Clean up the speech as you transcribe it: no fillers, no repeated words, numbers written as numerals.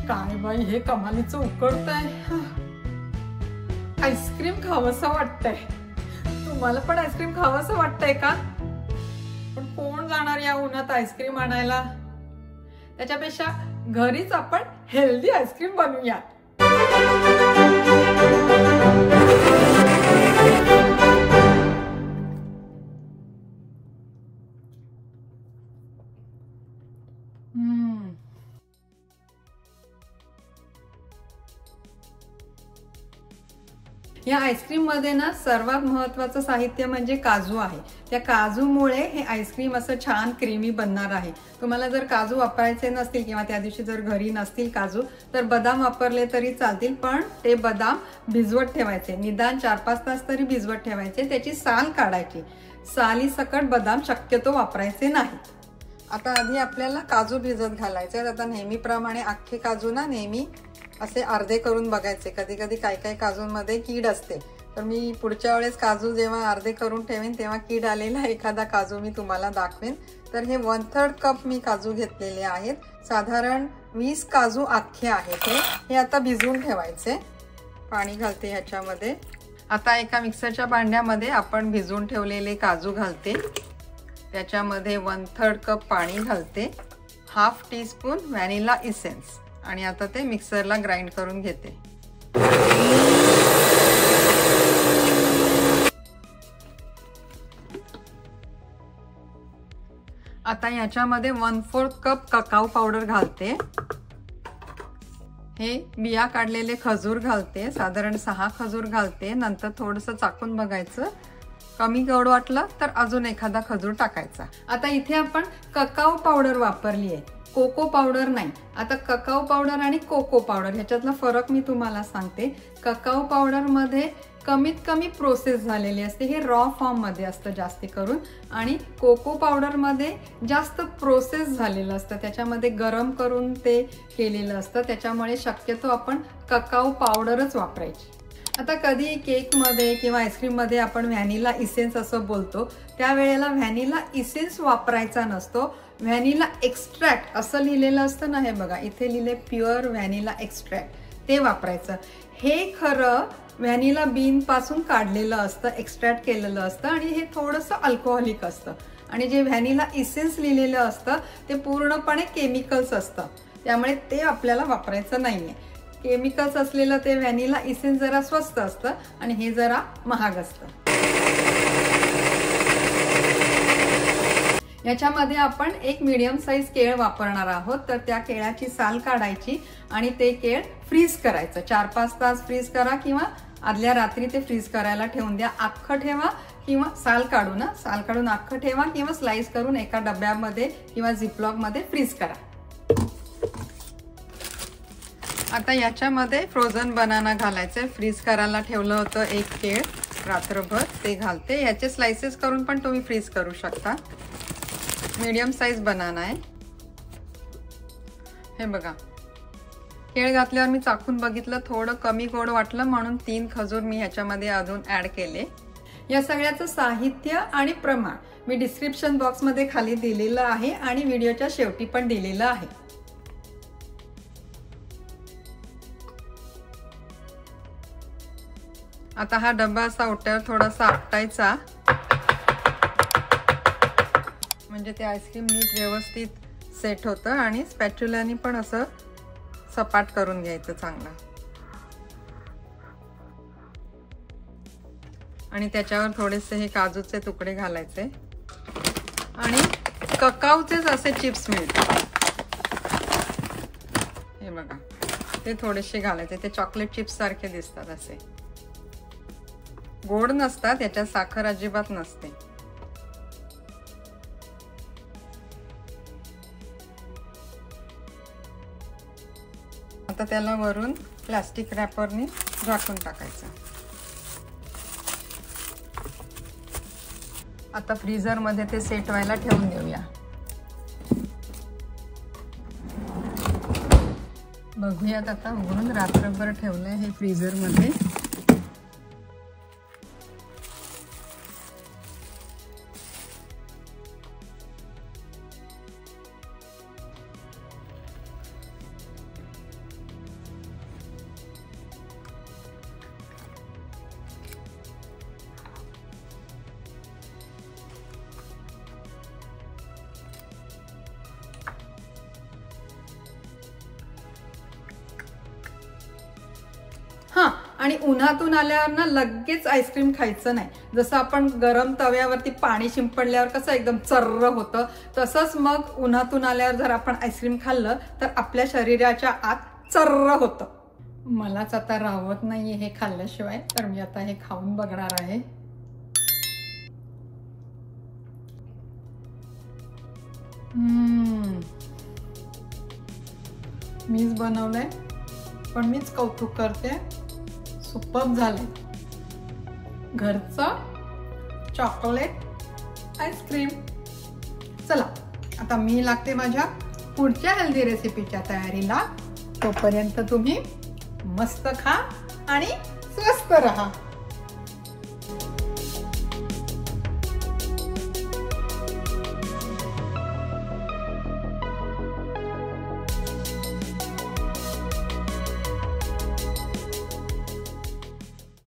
काय बाई हे कमालीचं उकडतंय. आईस्क्रीम खावंसं वाटतंय. तुम्हाला पण आईस्क्रीम खावंसं वाटतंय का? पण कोण जाणार या उन्हात आईस्क्रीम आणायला? त्याच्यापेक्षा घरीच आपण हेल्दी आईस्क्रीम बनवूया. या आईस्क्रीम मध्ये ना सर्वात महत्त्वाचं साहित्य म्हणजे काजू आहे. त्या काजूमुळे हे आईस्क्रीम असं छान क्रीमी बनणार आहे. तुम्हाला जर काजू वापरायचे नसतील किंवा त्या दिवशी जर घरी नसतील काजू तर बदाम वापरले तरी चालतील, पण ते बदाम भिजवत ठेवायचे. निदान 4-5 तास तरी भिजवत ठेवायचे. त्याची साल काढायची. साली सकट बदाम शक्यतो वापरायचे नाही. आता आधी आपल्याला काजू भिजत घालायचे. आता नेहमीप्रमाणे अख्खे काजू ना नेहमी असे अर्धे करून बघायचे. कधी कधी काय काय काजूंमध्ये कीड असते, तर मी पुढच्या वेळेस काजू जेव्हा अर्धे करून ठेवेन तेव्हा कीड आलेला एखादा काजू मी तुम्हाला दाखवेन. तर हे 1/3 कप मी काजू घेतलेले आहेत. साधारण 20 काजू अख्खे आहेत. हे आता भिजवून ठेवायचे. पाणी घालते ह्याच्यामध्ये. आता एका मिक्सरच्या भांड्यामध्ये आपण भिजवून ठेवलेले काजू घालते. त्याच्यामध्ये 1/3 कप पाणी घालते. 1/2 टीस्पून व्हॅनिला इसेन्स आणि आता ते मिक्सरला ग्राइंड करून घेते. आता याच्यामध्ये 1/4 कप ककाओ पावडर घालते. हे बिया काढलेले खजूर घालते. साधारण 6 खजूर घालते. नंतर थोडंसं चाकून बघायचं. कमी गोड वाटलं तर अजून एखादा खजूर टाकायचा. आता इथे आपण ककाओ पावडर वापरली आहे, कोको पावडर नाही. आता ककाओ पावडर आणि कोको पावडर ह्याच्यातला फरक मी तुम्हाला सांगते. ककाओ पावडर मध्ये कमीत कमी प्रोसेस झालेली असते. हे रॉ फॉर्म मध्ये असतं जास्ती करून. आणि कोको पावडर मध्ये जास्त प्रोसेस झालेलं असतं. त्याच्यामध्ये गरम करून ते केलेलं असतं. त्याच्यामुळे शक्यतो आपण ककाओ पावडरच वापरायची. आता कधी केकमध्ये किंवा आईस्क्रीममध्ये आपण व्हॅनिला इसेन्स असं बोलतो, त्यावेळेला व्हॅनिला इसेन्स वापरायचा नसतो. व्हॅनिला एक्स्ट्रॅक्ट असं लिहिलेलं असतं ना, हे बघा इथे लिहिले प्युअर व्हॅनिला एक्स्ट्रॅक्ट, ते वापरायचं. हे खरं व्हॅनिला बीन पासून काढलेलं असतं, एक्स्ट्रॅक्ट केलेलं असतं आणि हे थोडंसं अल्कोहोलिक असतं. आणि जे व्हॅनिला इसेन्स लिहिलेलं असतं ते पूर्णपणे केमिकल्स असतं. त्यामुळे ते आपल्याला वापरायचं नाहीये. केमिकल्स असलेलं ते व्हॅनिला इसेन्स जरा स्वस्त असतं आणि हे जरा महाग असतं. याच्यामध्ये आपण एक मीडियम साईज केळ वापरणार आहोत. तर त्या केळाची साल काढायची आणि ते केळ फ्रीज करायचं. 4-5 तास फ्रीज करा किंवा आदल्या रात्री ते फ्रीज करायला ठेवून द्या. अख्खं ठेवा किंवा साल काढून अख्खं ठेवा किंवा स्लाइस करून एका डब्यामध्ये किंवा झिपलॉक मध्ये फ्रीज करा. आता याच्यामध्ये फ्रोझन बनाना घालायचे. फ्रीज करायला ठेवलं होतं एक केळ रात्रभर, ते घालते. याचे स्लाइसेस करून पण तुम्ही फ्रीज करू शकता. मीडियम साईज बनाना आहे. हे बघा, केळ घातल्यावर मी चाखून बघितलं, थोडं कमी गोड वाटलं म्हणून 3 खजूर मी ह्याच्यामध्ये अजून ऍड केले. या सगळ्याचं साहित्य आणि प्रमाण मी डिस्क्रिप्शन बॉक्समध्ये खाली दिलेलं आहे आणि व्हिडिओच्या शेवटी पण दिलेलं आहे. आता हा डब्बा असा ओट्यावर थोडासा आपटायचा, म्हणजे ते आईस्क्रीम नीट व्यवस्थित सेट होतं. आणि स्पॅच्युलानी पण असं सपाट करून घ्यायचं चांगलं. आणि त्याच्यावर थोडेसे हे काजूचे तुकडे घालायचे आणि ककाऊचेच असे चिप्स मिळतात. हे बघा, ते थोडेसे घालायचे. ते चॉकलेट चिप्स सारखे दिसतात. असे गोड नसतात, याच्यात साखर अजिबात नसते. आता त्याला वरून प्लास्टिक रॅपरने झाकून टाकायचं. आता फ्रीजर मध्ये ते सेट व्हायला ठेवून देऊया. बघूयात आता उघडून. रात्रभर ठेवलंय हे फ्रीजर मध्ये. आणि उन्हातून आल्यावर ना लगेच आईस्क्रीम खायचं नाही. जसं आपण गरम तव्यावरती पाणी शिंपडल्यावर कसं एकदम चर्र होतं, तसंच मग उन्हातून आल्यावर जर आपण आईस्क्रीम खाल्लं तर आपल्या शरीराच्या आत चर्र होतं. मलाच आता राहत नाहीये हे खाल्ल्याशिवाय, तर मी आता हे खाऊन बघणार आहे. मीच बनवलंय पण मीच कौतुक करते. सुपर्ब झालंय. घरचं चॉकलेट आईस्क्रीम. चला आता मी लागते माझ्या पुढच्या हेल्दी रेसिपीच्या तयारीला. तोपर्यंत तुम्ही मस्त खा आणि स्वस्त रहा.